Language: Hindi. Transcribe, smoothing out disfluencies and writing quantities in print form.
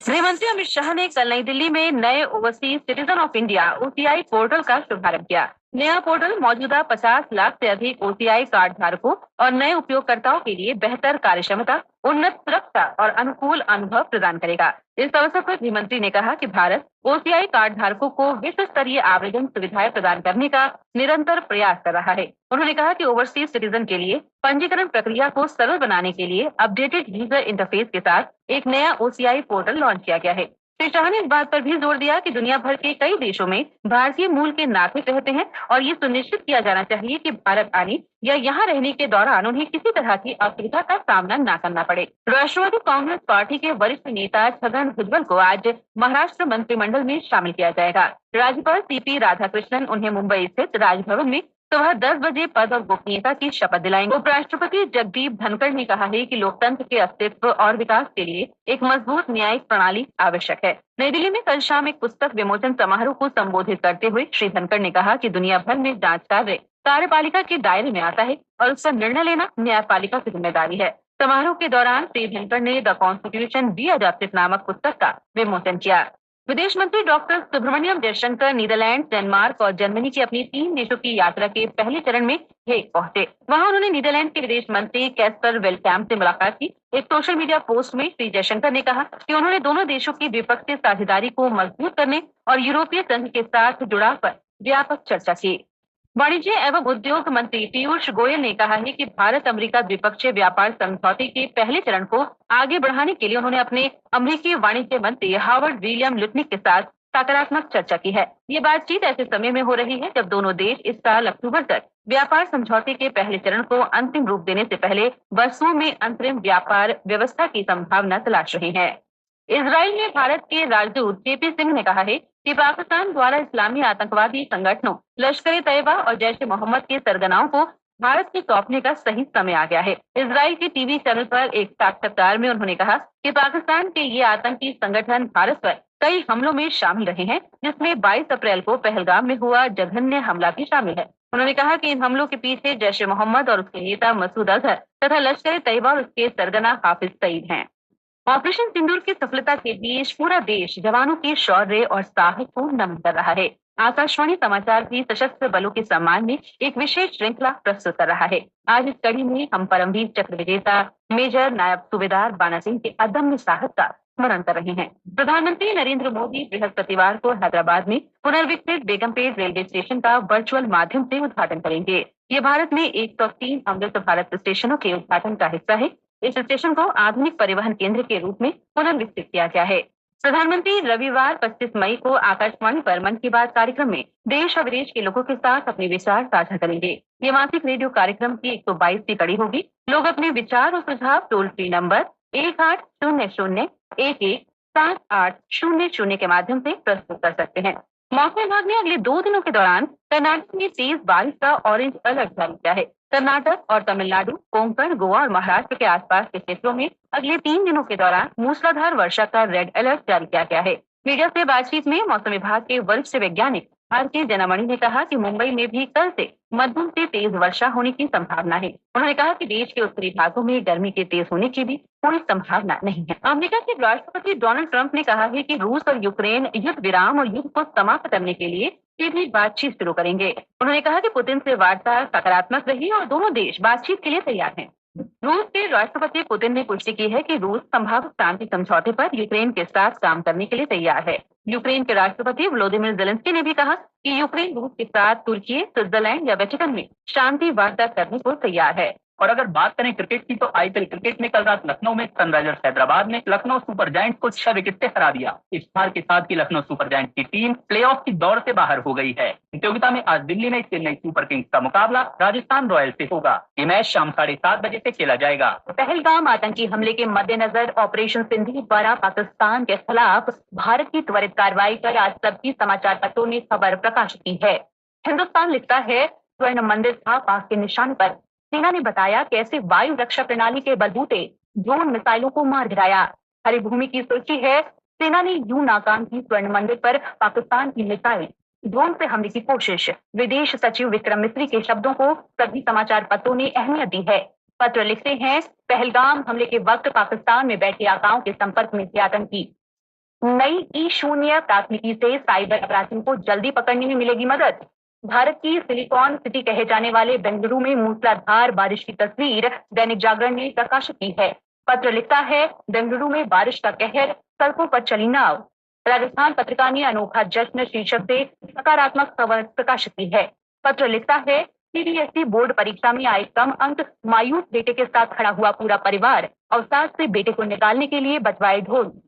गृह मंत्री अमित शाह ने कल नई दिल्ली में नए overseas citizen of India OCI portal का शुभारंभ किया। नया पोर्टल मौजूदा 50 लाख से अधिक ओसीआई कार्ड धारकों और नए उपयोगकर्ताओं के लिए बेहतर कार्यक्षमता, उन्नत सुरक्षा और अनुकूल अनुभव प्रदान करेगा। इस अवसर पर गृह मंत्री ने कहा कि भारत ओसीआई कार्ड धारकों को विश्व स्तरीय आवेदन सुविधाएं प्रदान करने का निरंतर प्रयास कर रहा है। उन्होंने कहा कि ओवरसीज सिटीजन के लिए पंजीकरण प्रक्रिया को सरल बनाने के लिए अपडेटेड यूजर इंटरफेस के साथ एक नया ओसीआई पोर्टल लॉन्च किया गया है। श्री शाह ने इस बात पर भी जोर दिया कि दुनिया भर के कई देशों में भारतीय मूल के नागरिक रहते हैं और ये सुनिश्चित किया जाना चाहिए कि भारत आने या यहाँ रहने के दौरान उन्हें किसी तरह की असुविधा का सामना न करना पड़े। राष्ट्रवादी कांग्रेस पार्टी के वरिष्ठ नेता छगन भुजबल को आज महाराष्ट्र मंत्रिमंडल में शामिल किया जाएगा। राज्यपाल सीपी राधाकृष्णन उन्हें मुंबई स्थित राजभवन में सुबह 10 बजे पद और गोपनीयता की शपथ दिलाएंगे। उपराष्ट्रपति जगदीप धनखड़ ने कहा है कि लोकतंत्र के अस्तित्व और विकास के लिए एक मजबूत न्यायिक प्रणाली आवश्यक है। नई दिल्ली में कल शाम एक पुस्तक विमोचन समारोह को संबोधित करते हुए श्री धनखड़ ने कहा कि दुनिया भर में जांच कार्य कार्यपालिका के दायरे में आता है और उस पर निर्णय लेना न्यायपालिका की जिम्मेदारी है। समारोह के दौरान श्री धनखड़ ने द कॉन्स्टिट्यूशन बी अडॉप्टेड नामक पुस्तक का विमोचन किया। विदेश मंत्री doctor Subrahmanyam Jaishankar Netherlands, Denmark और जर्मनी की अपनी 3 देशों की यात्रा के पहले चरण में हेग पहुंचे। वहां उन्होंने नीदरलैंड के विदेश मंत्री कैस्पर वेलकैम्प से मुलाकात की। एक सोशल मीडिया पोस्ट में श्री जयशंकर ने कहा कि उन्होंने दोनों देशों की द्विपक्षीय साझेदारी को मजबूत करने और यूरोपीय संघ के साथ जुड़ाव पर व्यापक चर्चा की। वाणिज्य एवं उद्योग मंत्री पीयूष गोयल ने कहा है कि भारत अमेरिका द्विपक्षीय व्यापार समझौते के पहले चरण को आगे बढ़ाने के लिए उन्होंने अपने अमेरिकी वाणिज्य मंत्री हावर्ड विलियम लुटनिक के साथ सकारात्मक चर्चा की है। ये बातचीत ऐसे समय में हो रही है जब दोनों देश इस साल अक्टूबर तक व्यापार समझौते के पहले चरण को अंतिम रूप देने से पहले वस्तुओं में अंतरिम व्यापार व्यवस्था की संभावना तलाश रहे हैं। इजराइल में भारत के राजदूत केपी सिंह ने कहा है कि पाकिस्तान द्वारा इस्लामी आतंकवादी संगठनों लश्कर-ए-तैयबा और जैश-ए-मोहम्मद के सरगनाओं को भारत के सौंपने का सही समय आ गया है। इजराइल के टीवी चैनल पर एक साक्षात्कार में उन्होंने कहा कि पाकिस्तान के ये आतंकी संगठन भारत पर कई हमलों में शामिल रहे हैं, जिसमें 22 अप्रैल को पहलगाम में हुआ जघन्य हमला भी शामिल है। उन्होंने कहा कि इन हमलों के पीछे जैश-ए-मोहम्मद और उसके नेता मसूद अजहर तथा लश्कर-ए-तैयबा और उसके सरगना हाफिज सईद हैं। ऑपरेशन सिंदूर की सफलता के बीच पूरा देश जवानों के शौर्य और साहस को नमन कर रहा है। आकाशवाणी समाचार भी सशस्त्र बलों के सम्मान में एक विशेष श्रृंखला प्रस्तुत कर रहा है। आज इस कड़ी में हम परमवीर चक्र विजेता मेजर नायब सूबेदार बाना सिंह के अदम्य साहस का स्मरण कर रहे हैं। प्रधानमंत्री नरेंद्र मोदी बृहस्पतिवार को हैदराबाद में पुनर्विकसित बेगमपेट रेलवे स्टेशन का वर्चुअल माध्यम से उद्घाटन करेंगे। ये भारत में 103 अमृत भारत स्टेशनों के उद्घाटन का हिस्सा है। इस स्टेशन को आधुनिक परिवहन केंद्र के रूप में पुनर्विकसित किया गया है। प्रधानमंत्री रविवार 25 मई को आकाशवाणी पर मन की बात कार्यक्रम में देश और विदेश के लोगों के साथ अपने विचार साझा करेंगे। ये मासिक रेडियो कार्यक्रम की 122वीं कड़ी होगी। लोग अपने विचार और सुझाव टोल फ्री नंबर 1800-11-7800 के माध्यम से प्रस्तुत कर सकते हैं। मौसम विभाग ने अगले 2 दिनों के दौरान कर्नाटक में तेज बारिश का ऑरेंज अलर्ट जारी किया है। कर्नाटक और तमिलनाडु, कोंकण, गोवा और महाराष्ट्र के आसपास के क्षेत्रों में अगले 3 दिनों के दौरान मूसलाधार वर्षा का रेड अलर्ट जारी किया गया है। मीडिया से बातचीत में मौसम विभाग के वरिष्ठ वैज्ञानिक आर.के. जनामणि ने कहा कि मुंबई में भी कल से मध्यम से तेज वर्षा होने की संभावना है। उन्होंने कहा कि देश के उत्तरी भागों में गर्मी के तेज होने की भी कोई संभावना नहीं है। अमेरिका के राष्ट्रपति डोनाल्ड ट्रंप ने कहा है कि रूस और यूक्रेन युद्ध विराम और युद्ध को समाप्त करने के लिए सीधी बातचीत शुरू करेंगे। उन्होंने कहा कि पुतिन से वार्ता सकारात्मक रही और दोनों देश बातचीत के लिए तैयार हैं। रूस के राष्ट्रपति पुतिन ने पुष्टि की है कि रूस संभावित शांति समझौते पर यूक्रेन के साथ काम करने के लिए तैयार है। यूक्रेन के राष्ट्रपति व्लोदिमीर जेलेंस्की ने भी कहा कि यूक्रेन रूस के साथ तुर्की, स्विट्जरलैंड या वेटिकन में शांति वार्ता करने को तैयार है। और अगर बात करें क्रिकेट की, तो आईपीएल क्रिकेट में कल रात लखनऊ में सनराइजर्स हैदराबाद ने लखनऊ सुपर जायंट्स को 6 विकेट से हरा दिया। इस हार के साथ ही लखनऊ सुपर जायंट्स की टीम प्लेऑफ की दौड़ से बाहर हो गई है। प्रतियोगिता में आज दिल्ली में चेन्नई सुपर किंग्स का मुकाबला राजस्थान रॉयल्स से होगा। ये मैच शाम 7:30 बजे से खेला जाएगा। पहलगाम आतंकी हमले के मद्देनजर ऑपरेशन सिंदूर द्वारा पाकिस्तान के खिलाफ भारत की त्वरित कार्रवाई पर आज सभी समाचार पत्रों ने खबर प्रकाशित की है। हिंदुस्तान लिखता है, स्वर्ण मंदिर था पाक के निशाने पर। सेना ने बताया कैसे वायु रक्षा प्रणाली के बलबूते ड्रोन मिसाइलों को मार गिराया। हरी भूमि की सुर्खी है, सेना ने यूं नाकाम की स्वर्ण मंदिर पर पाकिस्तान की मिसाइल ड्रोन से हमले की कोशिश। विदेश सचिव विक्रम मिस्री के शब्दों को सभी समाचार पत्रों ने अहमियत दी है। पत्र लिखते हैं, पहलगाम हमले के वक्त पाकिस्तान में बैठे आकाओं के संपर्क में थे आतंकी। नई ई-0 प्राथमिकी से साइबर अपराधियों को जल्दी पकड़ने में मिलेगी मदद। भारत की सिलिकॉन सिटी कहे जाने वाले बेंगलुरु में मूसलाधार बारिश की तस्वीर दैनिक जागरण ने प्रकाशित की है। पत्र लिखता है, बेंगलुरु में बारिश का कहर, सड़कों पर चली नाव। राजस्थान पत्रिका ने अनोखा जश्न शीर्षक से सकारात्मक खबर प्रकाशित की है। पत्र लिखता है, सीबीएसई बोर्ड परीक्षा में आए कम अंक, मायूस बेटे के साथ खड़ा हुआ पूरा परिवार, अवसाद से बेटे को निकालने के लिए बजवाए ढोल।